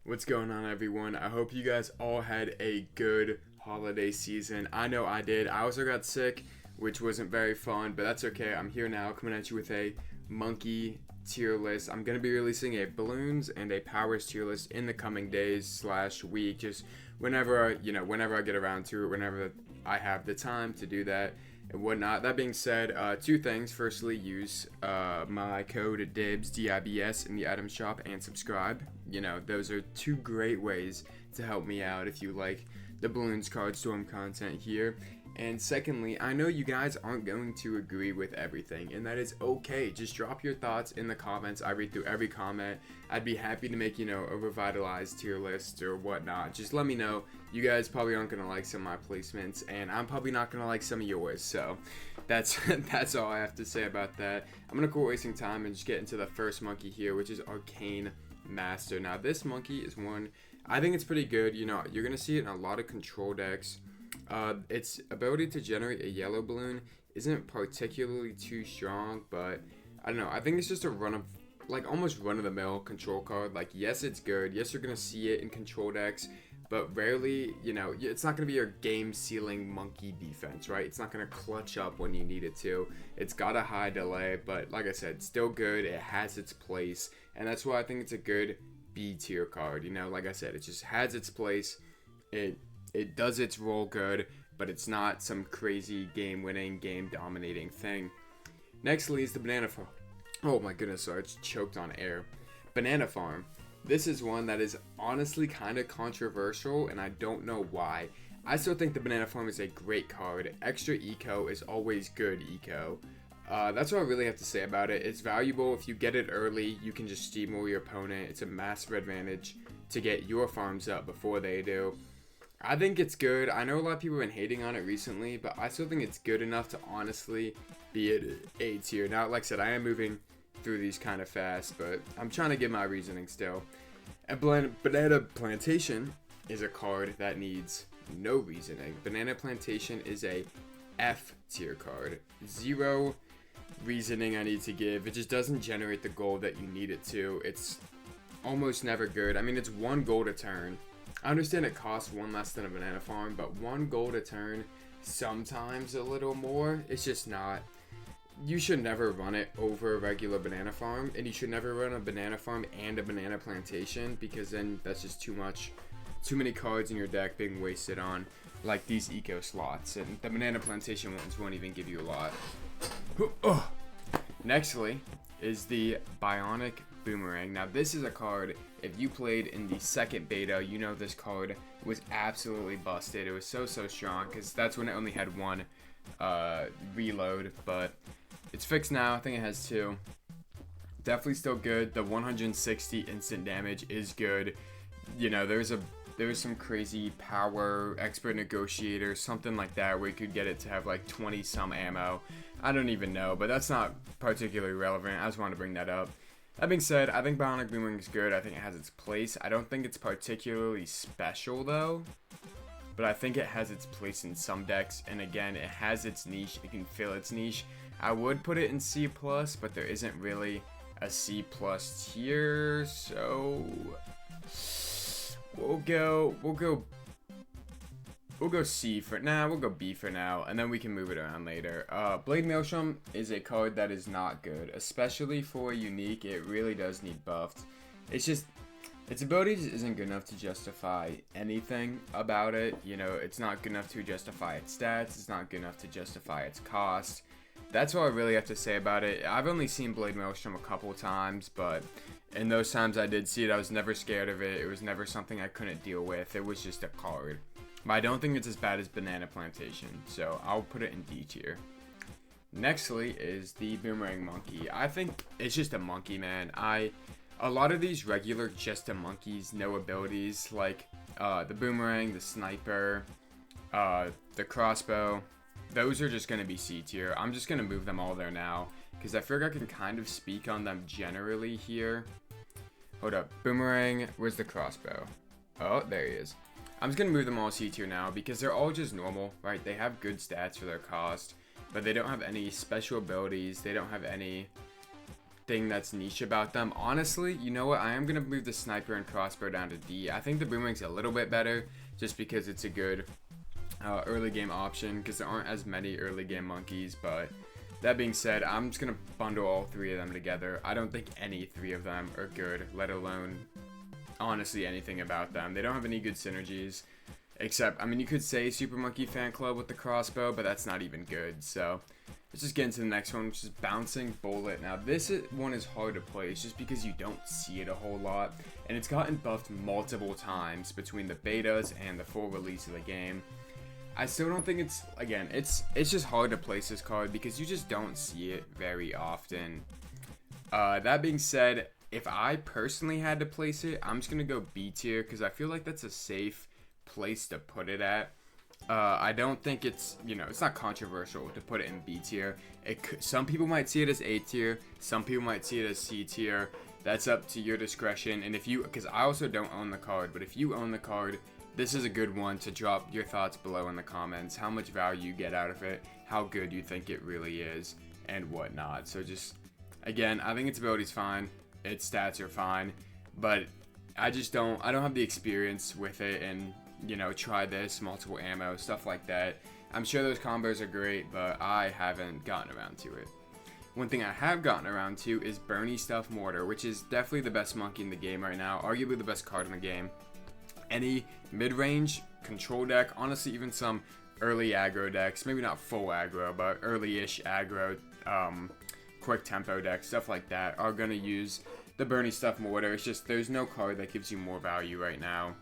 What's going on, everyone? I hope you guys all had a good holiday season. I know I did. I also got sick, which wasn't very fun, but that's okay. I'm here now coming at you with a monkey tier list. I'm going to be releasing a Bloons and a Powers tier list in the coming days / week, just whenever I get around to it, whenever I have the time to do that and whatnot. That being said, two things. Firstly, use my code DIBS, DIBS, in the item shop and subscribe. Those are two great ways to help me out if you like the Bloons card storm content here. And secondly, I know you guys aren't going to agree with everything, and that is okay. Just drop your thoughts in the comments. I read through every comment. I'd be happy to make, a revitalized tier list or whatnot. Just let me know. You guys probably aren't going to like some of my placements, and I'm probably not going to like some of yours. So that's all I have to say about that. I'm going to quit wasting time and just get into the first monkey here, which is Arcane Master. Now, this monkey is one, I think it's pretty good. You're going to see it in a lot of control decks. Its ability to generate a yellow balloon isn't particularly too strong, but I don't know. I think it's just a almost run-of-the-mill control card. Yes, it's good. Yes, you're going to see it in control decks, but rarely, it's not going to be your game-sealing monkey defense, right? It's not going to clutch up when you need it to. It's got a high delay, but like I said, still good. It has its place, and that's why I think it's a good B-tier card. Like I said, it just has its place. It does its role good, but it's not some crazy game-winning, game-dominating thing. Nextly is the Banana Farm. Oh my goodness, sorry, I just choked on air. Banana Farm. This is one that is honestly kind of controversial, and I don't know why. I still think the Banana Farm is a great card. Extra eco is always good eco. That's what I really have to say about it. It's valuable. If you get it early, you can just steamroll your opponent. It's a massive advantage to get your farms up before they do. I think it's good. I know a lot of people have been hating on it recently, but I still think it's good enough to honestly be at A tier. Now, like I said, I am moving through these kind of fast, but I'm trying to give my reasoning still. And Banana Plantation is a card that needs no reasoning. Banana Plantation is a F tier card. Zero reasoning I need to give. It just doesn't generate the gold that you need it to. It's almost never good. I mean, it's 1 gold a turn. I understand it costs 1 less than a Banana Farm, but 1 gold a turn, sometimes a little more. It's just not. You should never run it over a regular Banana Farm, and you should never run a Banana Farm and a Banana Plantation, because then that's just too many cards in your deck being wasted on like these eco slots, and the Banana Plantation ones won't even give you a lot. Nextly is the Bionic Boomerang. Now, this is a card, if you played in the second beta, this card was absolutely busted. It was so strong, because that's when it only had 1 reload, but it's fixed now. I think it has 2. Definitely still good. The 160 instant damage is good. There's some crazy power, expert negotiator, something like that, where you could get it to have 20 some ammo. I don't even know, but that's not particularly relevant. I just wanted to bring that up. That being said, I think Bionic Boomerang is good. I think it has its place. I don't think it's particularly special, though. But I think it has its place in some decks. And again, it has its niche. It can fill its niche. I would put it in C+, but there isn't really a C+ tier. So we'll go C for now. We'll go B for now, and then we can move it around later. Blade Maelstrom is a card that is not good, especially for unique. It really does need buffed. It's just, its ability just isn't good enough to justify anything about it. It's not good enough to justify its stats. It's not good enough to justify its cost. That's all I really have to say about it. I've only seen Blade Maelstrom a couple times, but in those times I did see it, I was never scared of it. It was never something I couldn't deal with. It was just a card. But I don't think it's as bad as Banana Plantation, so I'll put it in D tier. Nextly is the Boomerang Monkey. I think it's just a monkey, man. A lot of these regular just a monkeys, no abilities, like the Boomerang, the Sniper, the Crossbow, those are just going to be C tier. I'm just going to move them all there now, because I feel like I can kind of speak on them generally here. Hold up, Boomerang, where's the Crossbow? Oh, there he is. I'm just going to move them all C tier now, because they're all just normal, right? They have good stats for their cost, but they don't have any special abilities. They don't have any thing that's niche about them. Honestly, you know what? I am going to move the sniper and crossbow down to D. I think the boomerang's a little bit better just because it's a good early game option because there aren't as many early game monkeys. But that being said, I'm just going to bundle all three of them together. I don't think any three of them are good, let alone honestly anything about them. They don't have any good synergies. Except, I mean, you could say Super Monkey Fan Club with the crossbow, but that's not even good. So, let's just get into the next one, which is Bouncing Bullet. Now, this one is hard to place just because you don't see it a whole lot. And it's gotten buffed multiple times between the betas and the full release of the game. I still don't think it's, again, it's just hard to place this card because you just don't see it very often. That being said, if I personally had to place it, I'm just going to go B tier because I feel like that's a safe place to put it at. I don't think it's, it's not controversial to put it in B tier. Some people might see it as A tier, some people might see it as C tier. That's up to your discretion. And because I also don't own the card, but if you own the card, this is a good one to drop your thoughts below in the comments. How much value you get out of it, how good you think it really is, and whatnot. So just, again, I think its ability's fine, its stats are fine, but I don't have the experience with it and try this, multiple ammo, stuff like that. I'm sure those combos are great, but I haven't gotten around to it. One thing I have gotten around to is Burny Stuff Mortar, which is definitely the best monkey in the game right now, arguably the best card in the game. Any mid-range control deck, honestly even some early aggro decks, maybe not full aggro, but early-ish aggro, quick tempo decks, stuff like that, are going to use the Burny Stuff Mortar. It's just there's no card that gives you more value right now.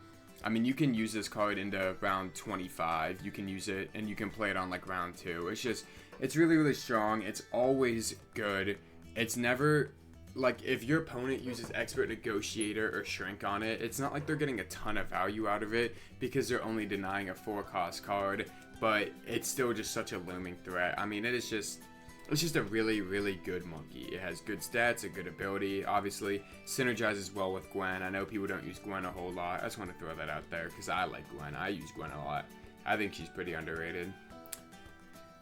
I mean, you can use this card into round 25. You can use it, and you can play it on, like, round 2. It's really, really strong. It's always good. It's never, like, if your opponent uses Expert Negotiator or Shrink on it, it's not like they're getting a ton of value out of it because they're only denying a 4-cost card, but it's still just such a looming threat. I mean, it's just a really, really good monkey. It has good stats, a good ability, obviously synergizes well with Gwen. I know people don't use Gwen a whole lot. I just want to throw that out there because I like Gwen. I use Gwen a lot. I think she's pretty underrated.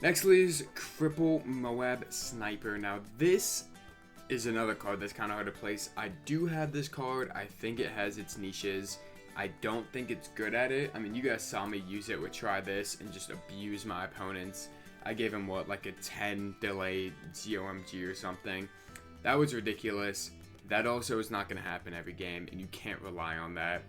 Nextly is Cripple Moab Sniper. Now this is another card that's kind of hard to place. I do have this card. I think it has its niches. I don't think it's good at it. I mean, you guys saw me use it with Try This and just abuse my opponents. I gave him, like a 10 delay ZOMG or something. That was ridiculous. That also is not going to happen every game, and you can't rely on that.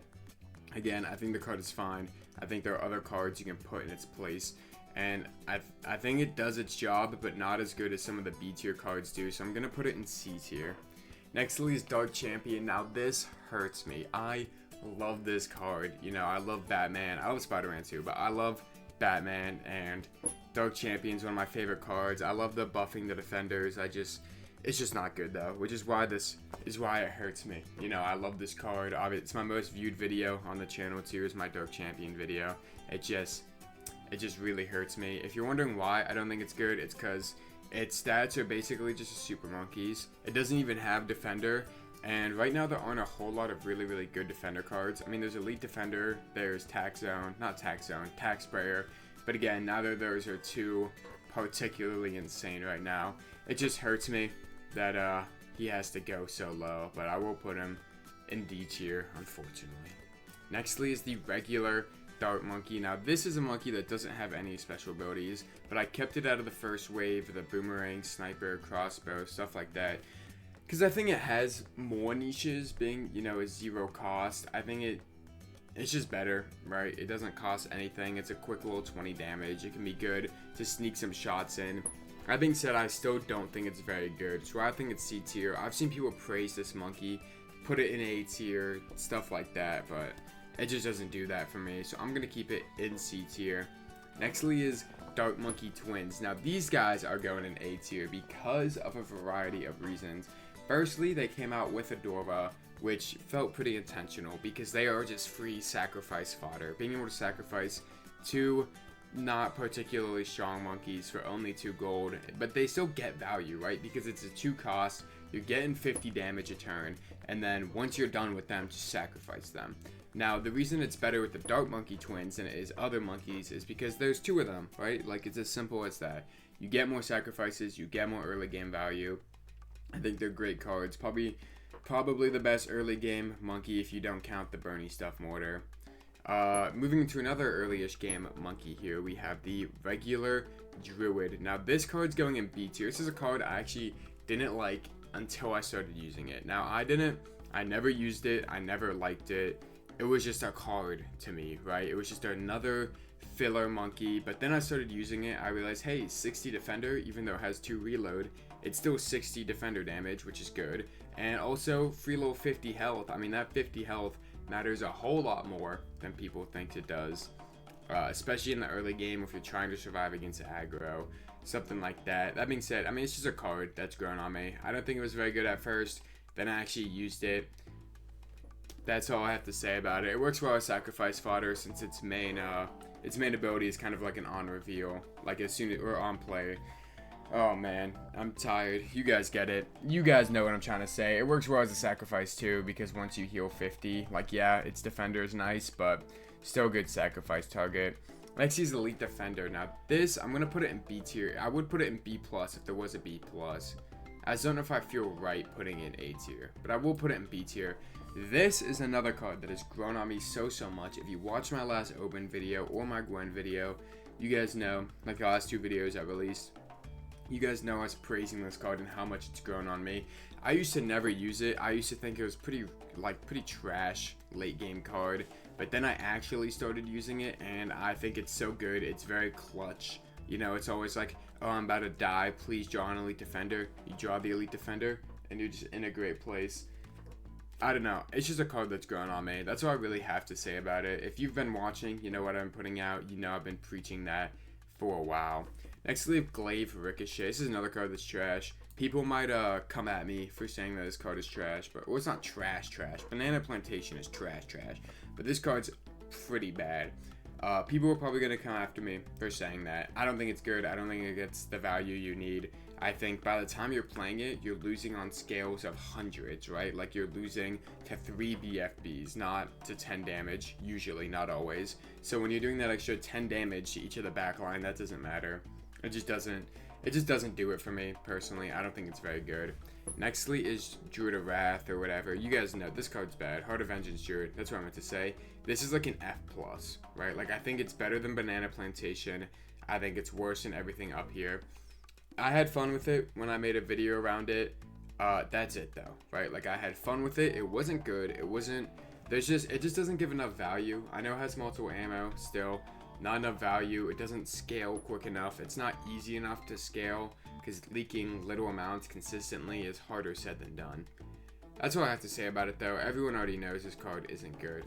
Again, I think the card is fine. I think there are other cards you can put in its place. And I think it does its job, but not as good as some of the B tier cards do, so I'm going to put it in C tier. Nextly is Dark Champion. Now this hurts me. I love this card. I love Batman. I love Spider-Man too, but I love Batman, and Dark Champion's one of my favorite cards. I love the buffing the defenders. It's just not good though, which is why it hurts me. I love this card. It's my most viewed video on the channel too, is my Dark Champion video. It just really hurts me. If you're wondering why I don't think it's good, it's because its stats are basically just super monkeys. It doesn't even have defender. And right now there aren't a whole lot of really, really good defender cards. I mean, there's Elite Defender, there's Tack Sprayer. But again, neither of those are too particularly insane right now. It just hurts me that he has to go so low. But I will put him in D tier, unfortunately. Nextly is the regular Dart Monkey. Now this is a monkey that doesn't have any special abilities, but I kept it out of the first wave, the Boomerang, Sniper, Crossbow, stuff like that. Because I think it has more niches, being, a 0 cost. I think it's just better, right? It doesn't cost anything. It's a quick little 20 damage. It can be good to sneak some shots in. That being said, I still don't think it's very good. So I think it's C tier. I've seen people praise this monkey, put it in A tier, stuff like that, but it just doesn't do that for me. So I'm going to keep it in C tier. Nextly is Dark Monkey Twins. Now these guys are going in A tier because of a variety of reasons. Firstly, they came out with Adora, which felt pretty intentional because they are just free sacrifice fodder. Being able to sacrifice 2 not particularly strong monkeys for only 2 gold, but they still get value, right? Because it's a 2 cost, you're getting 50 damage a turn, and then once you're done with them, just sacrifice them. Now, the reason it's better with the Dark Monkey Twins than it is other monkeys is because there's 2 of them, right? Like, it's as simple as that. You get more sacrifices, you get more early game value. I think they're great cards. Probably the best early game monkey if you don't count the Burny stuff Mortar. Moving into another early-ish game monkey here, we have the regular Druid. Now this card's going in B tier. This is a card I actually didn't like until I started using it. Now I never used it, I never liked it. It was just a card to me, right? It was just another filler monkey, but then I started using it. I realized, hey, 60 defender, even though it has 2 reload, it's still 60 defender damage, which is good. And also free little 50 health. I mean, that 50 health matters a whole lot more than people think it does, especially in the early game if you're trying to survive against aggro, something like that. That being said, I mean, it's just a card that's grown on me. I don't think it was very good at first. Then I actually used it. That's all I have to say about it. It works well as sacrifice fodder since its main ability is kind of like an on reveal, like as soon as or on play. Oh man, I'm tired. You guys get it. You guys know what I'm trying to say. It works well as a sacrifice too, because once you heal 50, like yeah, its defender is nice, but still good sacrifice target. Next is Elite Defender. Now this, I'm gonna put it in B tier. I would put it in B plus if there was a B plus. I just don't know if I feel right putting it in A tier, but I will put it in B tier. This is another card that has grown on me so much. If you watch my last Open video or my Gwen video, you guys know, like the last 2 videos I released, you guys know I was praising this card and how much it's grown on me. I used to never use it. I used to think it was pretty trash late game card, but then I actually started using it and I think it's so good. It's very clutch. You know, it's always like, oh, I'm about to die, please draw an Elite Defender. You draw the Elite Defender and you're just in a great place. I don't know. It's just a card that's grown on me. That's all I really have to say about it. If you've been watching, you know what I'm putting out. You know I've been preaching that for a while. Next, we have Glaive Ricochet. This is another card that's trash. People might come at me for saying that this card is trash, but well, it's not trash. Banana Plantation is trash. But this card's pretty bad. People are probably going to come after me for saying that. I don't think it's good. I don't think it gets the value you need. I think by the time you're playing it, you're losing on scales of hundreds, right? Like you're losing to 3 BFBs, not to 10 damage, usually, not always. So when you're doing that extra 10 damage to each of the backline, that doesn't matter. It just doesn't do it for me, personally. I don't think it's very good. Nextly is Druid of Wrath or whatever. You guys know, this card's bad. Heart of Vengeance Druid, that's what I meant to say. This is like an F+, right? Like I think it's better than Banana Plantation. I think it's worse than everything up here. I had fun with it when I made a video around it. That's it though, right? Like I had fun with it. It wasn't good. It just doesn't give enough value. I know it has multiple ammo still. Not enough value. It doesn't scale quick enough. It's not easy enough to scale because leaking little amounts consistently is harder said than done. That's all I have to say about it though. Everyone already knows this card isn't good.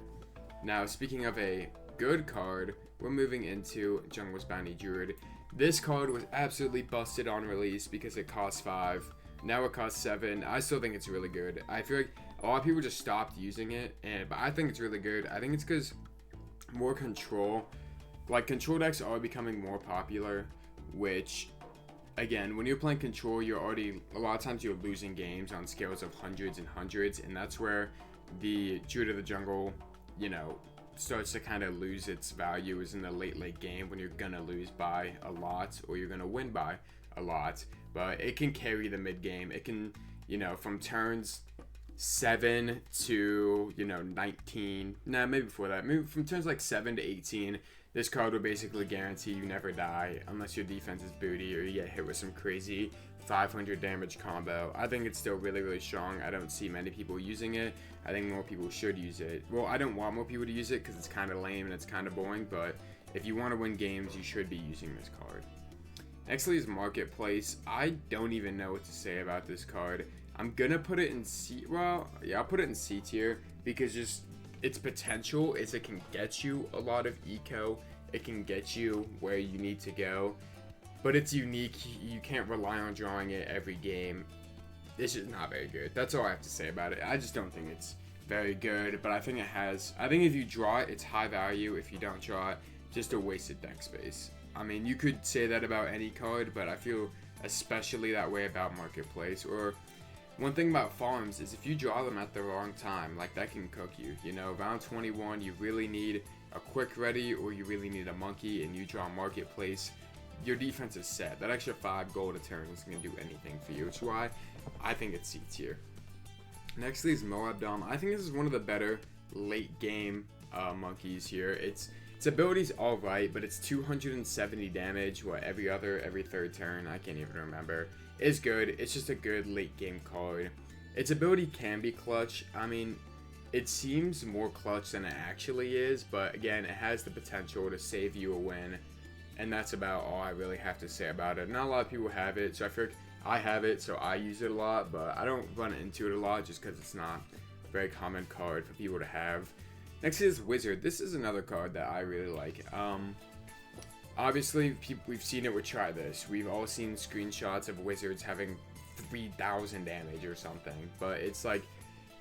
Now, speaking of a good card, we're moving into Jungle's Bounty Druid. This card was absolutely busted on release because it cost 5. Now it costs 7. I still think it's really good. I feel like a lot of people just stopped using it, but I think it's really good. I think it's because more control. Like, control decks are becoming more popular, which, again, when you're playing control, a lot of times you're losing games on scales of hundreds and hundreds, and that's where the Druid of the Jungle, you know, starts to kind of lose its value is in the late game when you're gonna lose by a lot or you're gonna win by a lot. But it can carry the mid game. It can, you know, from turns 7 to, you know, 19, nah, maybe before that, maybe from turns like 7 to 18, this card will basically guarantee you never die unless your defense is booty or you get hit with some crazy 500 damage combo. I think it's still really strong. I don't see many people using it. I think more people should use it. Well, I don't want more people to use it because it's kind of lame and it's kind of boring, but if you want to win games, you should be using this card. Nextly is Marketplace. I don't even know what to say about this card. I'm gonna put it in C. Well, yeah, I'll put it in C tier because just its potential is it can get you a lot of eco. It can get you where you need to go, but it's unique. You can't rely on drawing it every game. It's just not very good. That's all I have to say about it. I just don't think it's very good, but I think if you draw it, it's high value. If you don't draw it, just a wasted deck space. I mean, you could say that about any card, but I feel especially that way about Marketplace. Or one thing about farms is if you draw them at the wrong time, like that can cook you. You know, round 21, you really need a quick ready or you really need a monkey and you draw Marketplace your defense is set. That extra 5 gold a turn isn't going to do anything for you, which is why I think it's C tier. Next is Moab Dom. I think this is one of the better late game monkeys here. Its ability's alright, but it's 270 damage, every third turn, I can't even remember. It's good. It's just a good late game card. Its ability can be clutch. I mean, it seems more clutch than it actually is, but again, it has the potential to save you a win, and that's about all I really have to say about it. Not a lot of people have it, so I feel like I have it, so I use it a lot, but I don't run into it a lot just because it's not a very common card for people to have. Next is Wizard. This is another card that I really like. Obviously, we've seen it with Try This. We've all seen screenshots of Wizards having 3,000 damage or something, but it's like,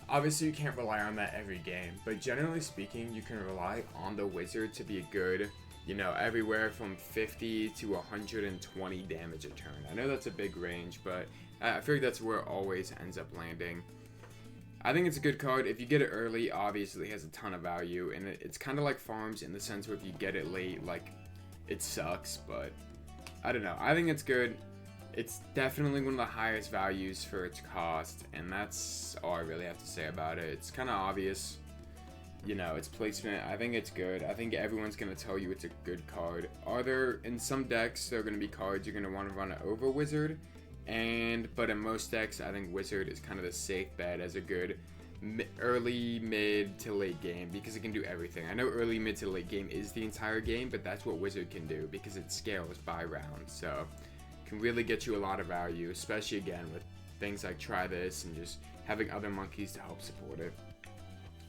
obviously you can't rely on that every game, but generally speaking, you can rely on the Wizard to be a good, you know, everywhere from 50 to 120 damage a turn. I know that's a big range, but I feel like that's where it always ends up landing. I think it's a good card. If you get it early, obviously it has a ton of value, and it's kind of like Farms in the sense where if you get it late, like, it sucks, but I don't know. I think it's good. It's definitely one of the highest values for its cost, and that's all I really have to say about it. It's kind of obvious, you know, its placement. I think it's good. I think everyone's going to tell you it's a good card. In some decks, there are going to be cards you're going to want to run it over Wizard, but in most decks, I think Wizard is kind of the safe bet as a good early, mid to late game, because it can do everything. I know early, mid to late game is the entire game, but that's what Wizard can do because it scales by round, so it can really get you a lot of value, especially again with things like Try This and just having other monkeys to help support it.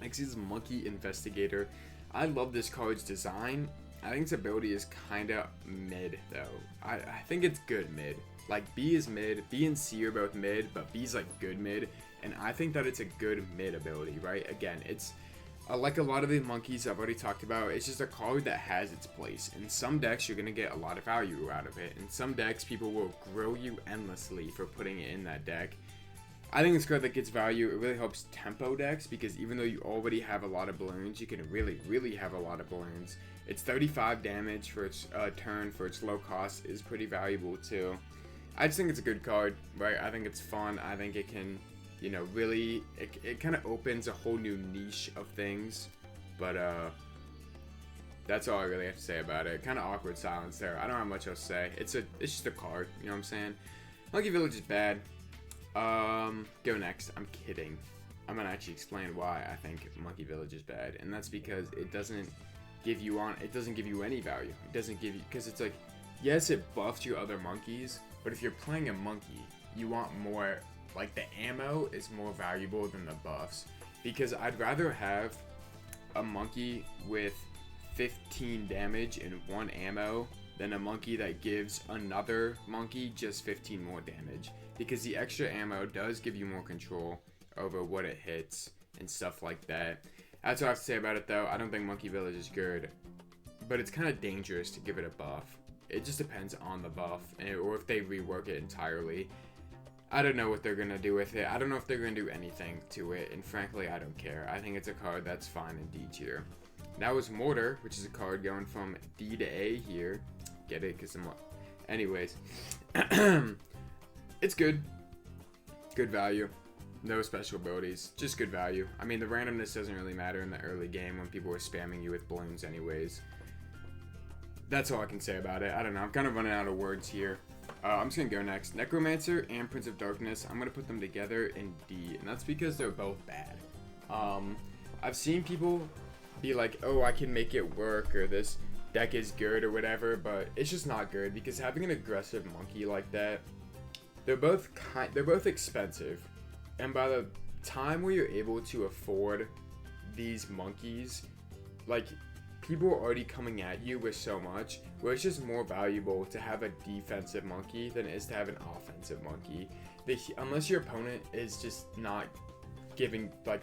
Next is Monkey Investigator. I love this card's design. I think its ability is kind of mid though. I think it's good mid. Like B is mid, B and C are both mid, but B's like good mid. And I think that it's a good mid ability, right? Again, it's like a lot of the monkeys I've already talked about, it's just a card that has its place. In some decks, you're going to get a lot of value out of it. In some decks, people will grow you endlessly for putting it in that deck. I think it's a card that gets value. It really helps tempo decks, because even though you already have a lot of balloons, you can really have a lot of balloons. It's 35 damage for its turn, for its low cost, is pretty valuable too. I just think it's a good card, right? I think it's fun. I think it can, you know, really, it kind of opens a whole new niche of things, but that's all I really have to say about it. Kind of awkward silence there. I don't have much else to say. It's just a card, you know what I'm saying? Monkey Village is bad. Go next. I'm kidding. I'm gonna actually explain why I think Monkey Village is bad, and that's because it doesn't give you any value. It doesn't give you, because it's like, yes, it buffs your other monkeys, but if you're playing a monkey, you want more. Like, the ammo is more valuable than the buffs, because I'd rather have a monkey with 15 damage and 1 ammo than a monkey that gives another monkey just 15 more damage, because the extra ammo does give you more control over what it hits and stuff like that. That's what I have to say about it though. I don't think Monkey Village is good, but it's kind of dangerous to give it a buff. It just depends on the buff, or if they rework it entirely. I don't know what they're going to do with it. I don't know if they're going to do anything to it, and frankly, I don't care. I think it's a card that's fine in D tier. That was Mortar, which is a card going from D to A here. Get it? Because anyways. It's good. Good value. No special abilities. Just good value. I mean, the randomness doesn't really matter in the early game when people are spamming you with balloons anyways. That's all I can say about it. I don't know. I'm kind of running out of words here. I'm just going to go next. Necromancer and Prince of Darkness, I'm going to put them together in D, and that's because they're both bad. I've seen people be like, oh, I can make it work, or this deck is good, or whatever, but it's just not good, because having an aggressive monkey like that, they're both expensive, and by the time where you're able to afford these monkeys, like, people are already coming at you with so much, where it's just more valuable to have a defensive monkey than it is to have an offensive monkey. Unless your opponent is just not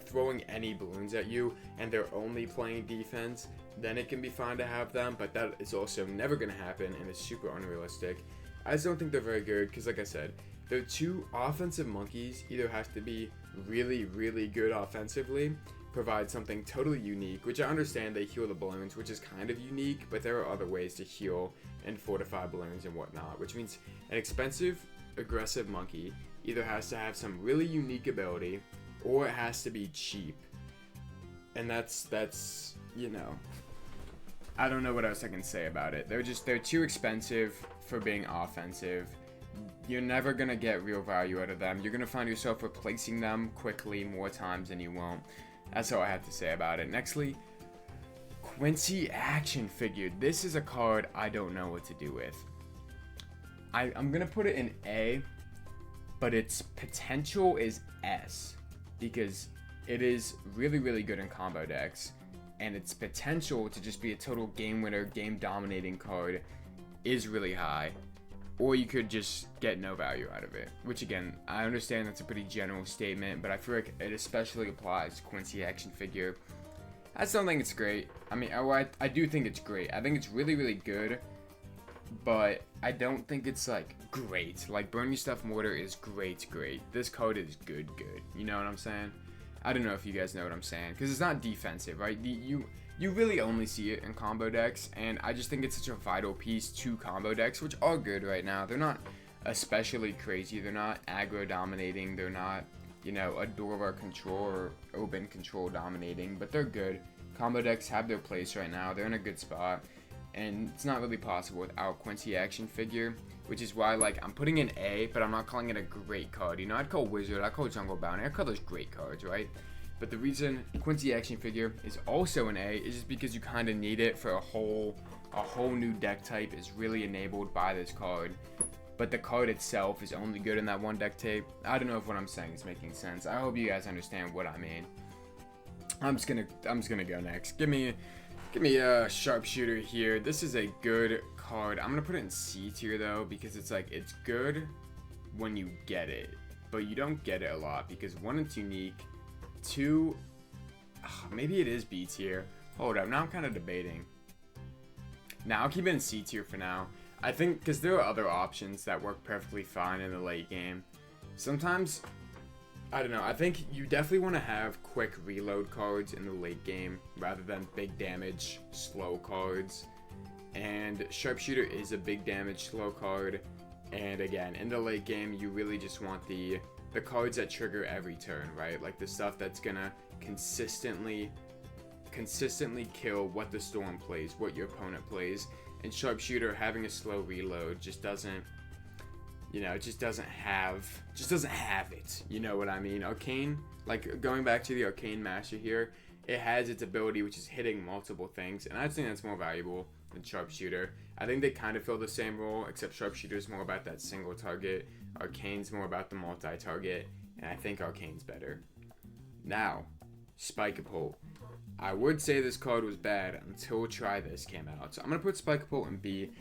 throwing any balloons at you, and they're only playing defense, then it can be fine to have them, but that is also never going to happen, and it's super unrealistic. I just don't think they're very good, because like I said, the two offensive monkeys either have to be really, really good offensively, provide something totally unique, which I understand they heal the Bloons, which is kind of unique, but there are other ways to heal and fortify Bloons and whatnot, which means an expensive, aggressive monkey either has to have some really unique ability or it has to be cheap. And that's you know, I don't know what else I can say about it. They're too expensive for being offensive. You're never going to get real value out of them. You're going to find yourself replacing them quickly more times than you won't. That's all I have to say about it. Nextly, Quincy action figure. This is a card I don't know what to do with. I'm going to put it in A, but its potential is S because it is really, really good in combo decks, and its potential to just be a total game winner, game dominating card is really high. Or you could just get no value out of it, which again, I understand that's a pretty general statement, but I feel like it especially applies to Quincy action figure. I still think it's great. I mean, I do think it's great. I think it's really, really good, but I don't think it's like great. Like Burny stuff Mortar is great. This card is good. You know what I'm saying? I don't know if you guys know what I'm saying, because it's not defensive, right? You really only see it in combo decks, and I just think it's such a vital piece to combo decks, which are good right now. They're not especially crazy. They're not aggro dominating. They're not, you know, a Dorvar control or open control dominating, but they're good. Combo decks have their place right now. They're in a good spot, and it's not really possible without Quincy action figure, which is why, like, I'm putting in A, but I'm not calling it a great card. You know, I'd call Wizard, I'd call Jungle Bounty, I'd call those great cards, right? But the reason Quincy action figure is also an A is just because you kind of need it for a whole new deck type is really enabled by this card. But the card itself is only good in that one deck type. I don't know if what I'm saying is making sense. I hope you guys understand what I mean. I'm just gonna go next. Give me a Sharpshooter here. This is a good card. I'm gonna put it in C tier though, because it's like, it's good when you get it, but you don't get it a lot because one, it's unique. Two, maybe it is B tier. Hold up, now I'm kind of debating. Now I'll keep it in C tier for now. I think because there are other options that work perfectly fine in the late game. Sometimes, I don't know, I think you definitely want to have quick reload cards in the late game rather than big damage, slow cards. And Sharpshooter is a big damage, slow card. And again, in the late game, you really just want the cards that trigger every turn, right? Like the stuff that's gonna consistently kill what the storm plays, what your opponent plays. And Sharpshooter having a slow reload just doesn't, you know, it just doesn't have it. You know what I mean? Arcane, like going back to the Arcane Master here, it has its ability which is hitting multiple things, and I think that's more valuable than Sharpshooter. I think they kind of fill the same role, except Sharpshooter is more about that single target. Arcane's more about the multi-target, and I think Arcane's better. Now, Spike-o-Pult. I would say this card was bad until Try This came out. So I'm going to put Spike-o-Pult in B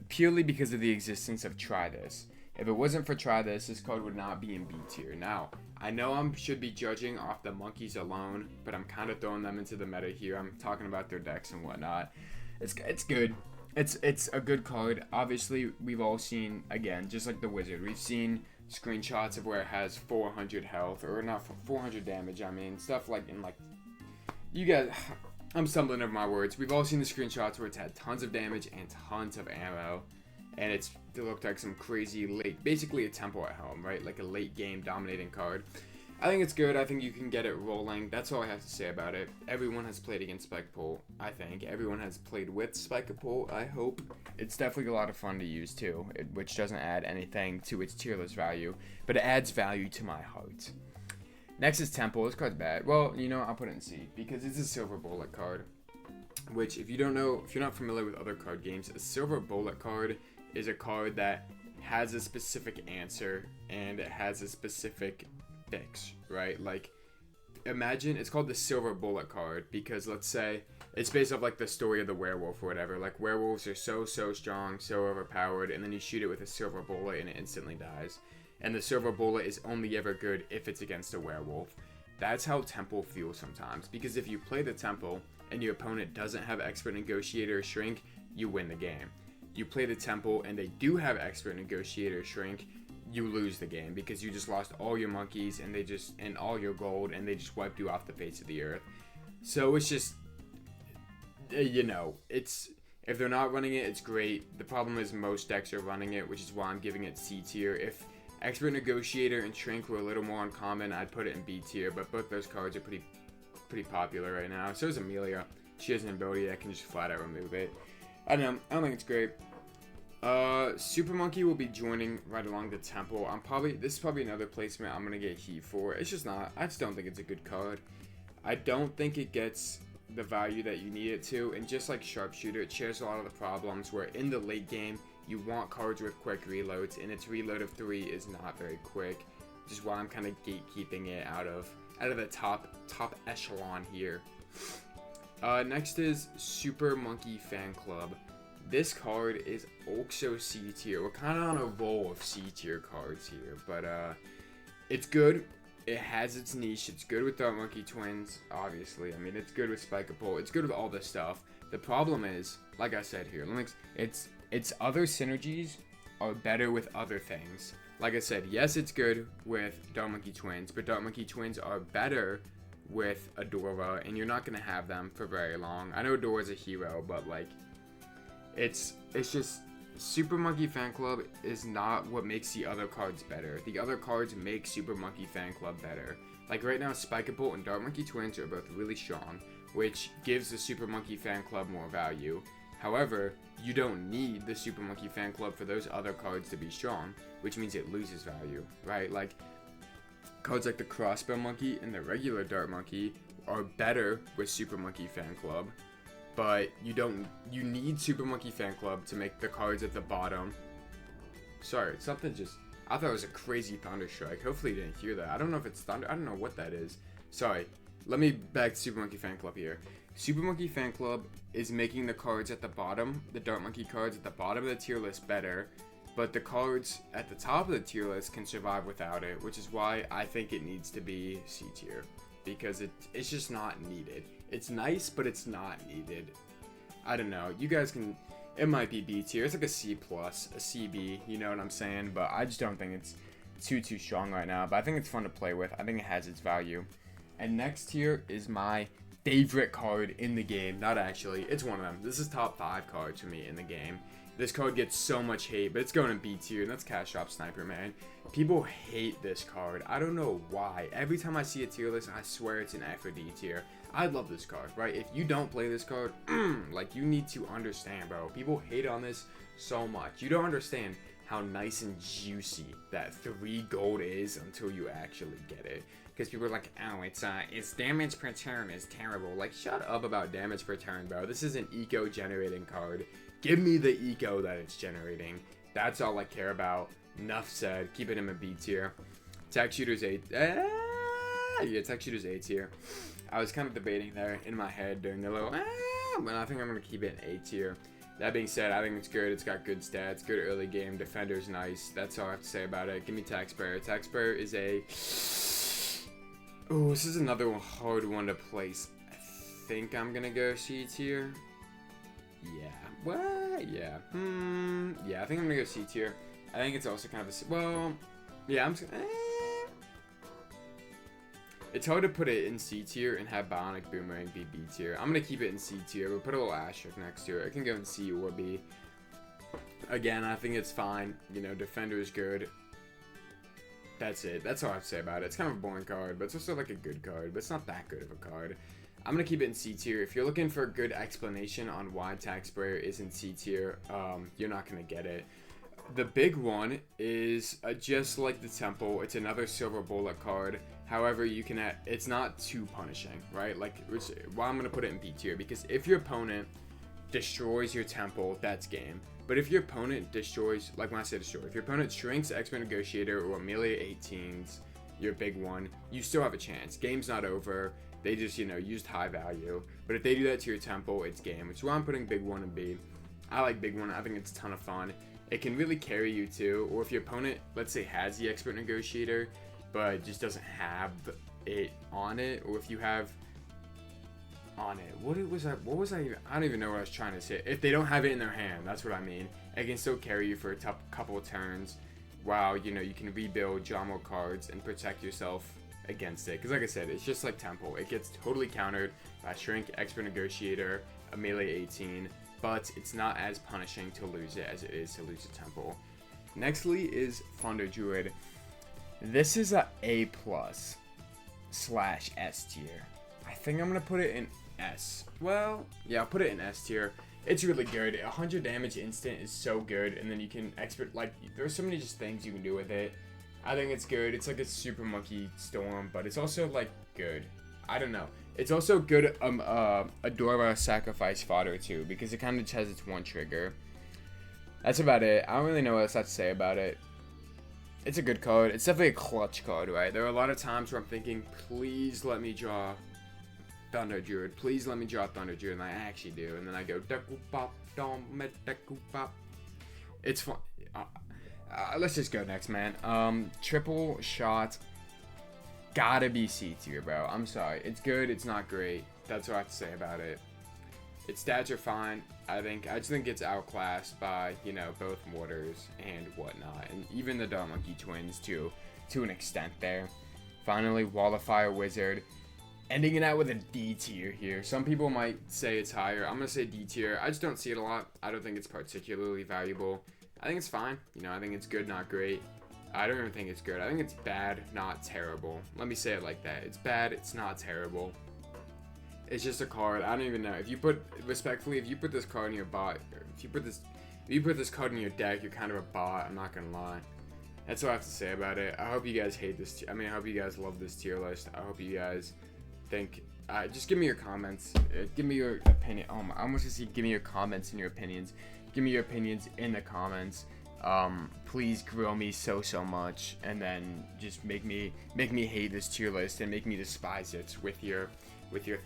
purely because of the existence of Try This. If it wasn't for Try This card would not be in B tier. Now, I know I should be judging off the monkeys alone, but I'm kind of throwing them into the meta here. I'm talking about their decks and whatnot. It's good. It's a good card. Obviously, we've all seen, again, just like the Wizard, we've seen screenshots of where it has 400 health, or not 400 damage, I mean, stuff like in like, you guys, I'm stumbling over my words. We've all seen the screenshots where it's had tons of damage and tons of ammo, and it looked like some crazy late, basically a tempo at home, right? Like a late game dominating card. I think it's good. I think you can get it rolling. That's all I have to say about it. Everyone has played against Spike-o-Pult, I think. Everyone has played with Spike-o-Pult, I hope. It's definitely a lot of fun to use too, which doesn't add anything to its tier list value, but it adds value to my heart. Next is Temple. This card's bad. Well, you know, I'll put it in C because it's a silver bullet card, which if you don't know, if you're not familiar with other card games, a silver bullet card is a card that has a specific answer and it has a specific fix, right? Like, imagine it's called the silver bullet card because let's say it's based off like the story of the werewolf or whatever. Like werewolves are so strong, so overpowered, and then you shoot it with a silver bullet and it instantly dies. And the silver bullet is only ever good if it's against a werewolf. That's how Temple feels sometimes, because if you play the Temple and your opponent doesn't have Expert Negotiator or Shrink, you win the game. You play the Temple and they do have Expert Negotiator or Shrink, you lose the game because you just lost all your monkeys and all your gold, and they just wiped you off the face of the earth. So it's just, you know, it's, if they're not running it, it's great. The problem is most decks are running it, which is why I'm giving it C tier. If Expert Negotiator and Shrink were a little more uncommon, I'd put it in B tier, but both those cards are pretty popular right now. So is Amelia. She has an ability that can just flat out remove it. I don't know. I don't think it's great. Super Monkey will be joining right along the Temple. This is probably another placement I'm gonna get heat for. It's just not. I just don't think it's a good card. I don't think it gets the value that you need it to, and just like Sharpshooter, it shares a lot of the problems where in the late game you want cards with quick reloads, and its reload of 3 is not very quick, which is why I'm kind of gatekeeping it out of the top echelon here. Next is Super Monkey Fan Club. This card is also C tier. We're kind of on a roll of C tier cards here, but it's good. It has its niche. It's good with Dark Monkey Twins, obviously. I mean, it's good with Spike-o-Pult. It's good with all this stuff. The problem is, like I said here, its other synergies are better with other things. Like I said, yes, it's good with Dark Monkey Twins, but Dark Monkey Twins are better with Adora, and you're not going to have them for very long. I know Adora's a hero, but, like, it's just... Super Monkey Fan Club is not what makes the other cards better. The other cards make Super Monkey Fan Club better. Like right now, Spike-o-Pult and Dark Monkey Twins are both really strong, which gives the Super Monkey Fan Club more value. However, you don't need the Super Monkey Fan Club for those other cards to be strong, which means it loses value, right? Like, cards like the Crossbow Monkey and the regular Dark Monkey are better with Super Monkey Fan Club. But you need Super Monkey Fan Club to make the cards at the bottom. Sorry, something just, I thought it was a crazy thunder strike. Hopefully you didn't hear that. I don't know if it's thunder, I don't know what that is. Sorry, let me back to Super Monkey Fan Club here. Super Monkey Fan Club is making the cards at the bottom, the Dark Monkey cards at the bottom of the tier list better. But the cards at the top of the tier list can survive without it, which is why I think it needs to be C tier. Because it's just not needed. It's nice, but it's not needed. I don't know. You guys can... It might be B tier. It's like a C+, a CB. You know what I'm saying? But I just don't think it's too strong right now. But I think it's fun to play with. I think it has its value. And next here is my favorite card in the game. Not actually. It's one of them. This is top 5 cards for me in the game. This card gets so much hate, but it's going to B tier, and that's Cash Shop Sniper, man. People hate this card. I don't know why. Every time I see a tier list, I swear it's an F or D tier. I love this card, right? If you don't play this card, like, you need to understand, bro. People hate on this so much. You don't understand how nice and juicy that 3 gold is until you actually get it. Because people are like, oh, its damage per turn is terrible. Like, shut up about damage per turn, bro. This is an eco-generating card. Give me the eco that it's generating. That's all I care about. Enough said. Keep it in a B tier. Tack Shooter's A. Yeah, Tack Shooter's A tier. I was kind of debating there in my head during the little, but I think I'm going to keep it in A tier. That being said, I think it's good. It's got good stats, good early game. Defender's nice. That's all I have to say about it. Give me Tack Sprayer. Tack Sprayer is a... Oh, this is another hard one to place. I think I'm going to go C tier. Yeah. What? Yeah. Yeah, I think I'm gonna go C tier. I think it's also kind of a... Well, yeah, I'm just... It's hard to put it in C tier and have Bionic Boomerang be B tier. I'm gonna keep it in C tier, but put a little asterisk next to it. It can go in C or B. Again, I think it's fine. You know, Defender is good. That's it. That's all I have to say about it. It's kind of a boring card, but it's also like a good card, but it's not that good of a card. I'm going to keep it in C tier. If you're looking for a good explanation on why Tack Sprayer is in C tier, you're not going to get it. The big one is just like the Temple. It's another Silver Bullet card. However, you can it's not too punishing, right? Like, why I'm going to put it in B tier, because if your opponent destroys your Temple, that's game. But if your opponent destroys, like when I say destroy, if your opponent shrinks Expert Negotiator or Amelia 18s, your big one, you still have a chance. Game's not over. They just, you know, used high value. But if they do that to your Temple, it's game. Which is why I'm putting Big One and B. I like Big One. I think it's a ton of fun. It can really carry you too. Or if your opponent, let's say, has the Expert Negotiator, but just doesn't have it on it. Or if you have on it. What was I even? I don't even know what I was trying to say. If they don't have it in their hand, that's what I mean. It can still carry you for a couple of turns. While, you know, you can rebuild Jamo cards and protect yourself against it. Because like I said, it's just like Temple. It gets totally countered by Shrink, Expert Negotiator, a melee 18, but it's not as punishing to lose it as it is to lose a Temple. Nextly is Thunder Druid. This is a A+ / S tier. I think I'm gonna put it in S. Well, yeah, I'll put it in S tier. It's really good. 100 damage instant is so good, and then you can expert, like, there's so many just things you can do with it. I think it's good. It's like a super monkey storm, but it's also like good. I don't know. It's also good Adora sacrifice fodder too, because it kind of just has its one trigger. That's about it. I don't really know what else I have to say about it. It's a good card. It's definitely a clutch card, right? There are a lot of times where I'm thinking, please let me draw Thunder Druid. Please let me draw Thunder Druid, and I actually do. And then I go, Deku Pop, Dom, Deku Pop. It's fun. Let's just go next, man. Triple shot. Gotta be C tier, bro. I'm sorry. It's good. It's not great. That's what I have to say about it. Its stats are fine. I just think it's outclassed by, you know, both Mortars and whatnot, and even the Dark Monkey Twins to an extent there. Finally, Wall of Fire Wizard. Ending it out with a D tier here. Some people might say it's higher. I'm gonna say D tier. I just don't see it a lot. I don't think it's particularly valuable. I think it's fine. You know, I think it's good, not great. I don't even think it's good. I think it's bad, not terrible. Let me say it like that. It's bad, it's not terrible. It's just a card. I don't even know. If you put, respectfully, if you put this card in your bot, if you put this card in your deck, you're kind of a bot. I'm not gonna lie. That's what I have to say about it. I hope you guys hate this. I hope you guys love this tier list. I hope you guys think. Just give me your comments. Give me your opinion. Oh my! I almost just see. Give me your comments and your opinions. Give me your opinions in the comments. Please grill me so much, and then just make me hate this tier list and make me despise it with your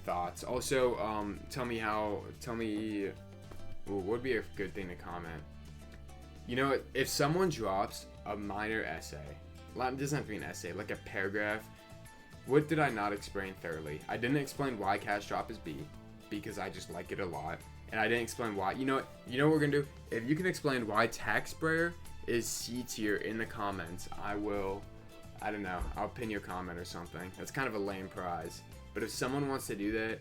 thoughts. Also, tell me what would be a good thing to comment. You know, if someone drops a minor essay, it doesn't have to be an essay, like a paragraph. What did I not explain thoroughly? I didn't explain why Cash Drop is B, because I just like it a lot. And I didn't explain why. You know what we're gonna do? If you can explain why Tack Sprayer is C tier in the comments, I don't know, I'll pin your comment or something. That's kind of a lame prize. But if someone wants to do that,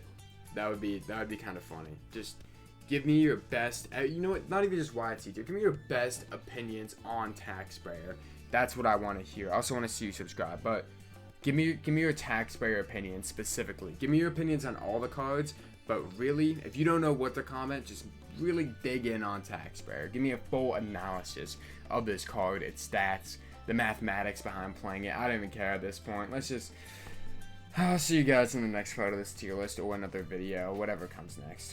that would be kind of funny. Just give me your best, you know what, not even just why it's C tier. Give me your best opinions on Tack Sprayer. That's what I want to hear. I also want to see you subscribe, but give me your Tack Sprayer opinions specifically. Give me your opinions on all the cards. But really, if you don't know what to comment, just really dig in on Tack Sprayer. Give me a full analysis of this card, its stats, the mathematics behind playing it. I don't even care at this point. I'll see you guys in the next part of this tier list or another video, whatever comes next.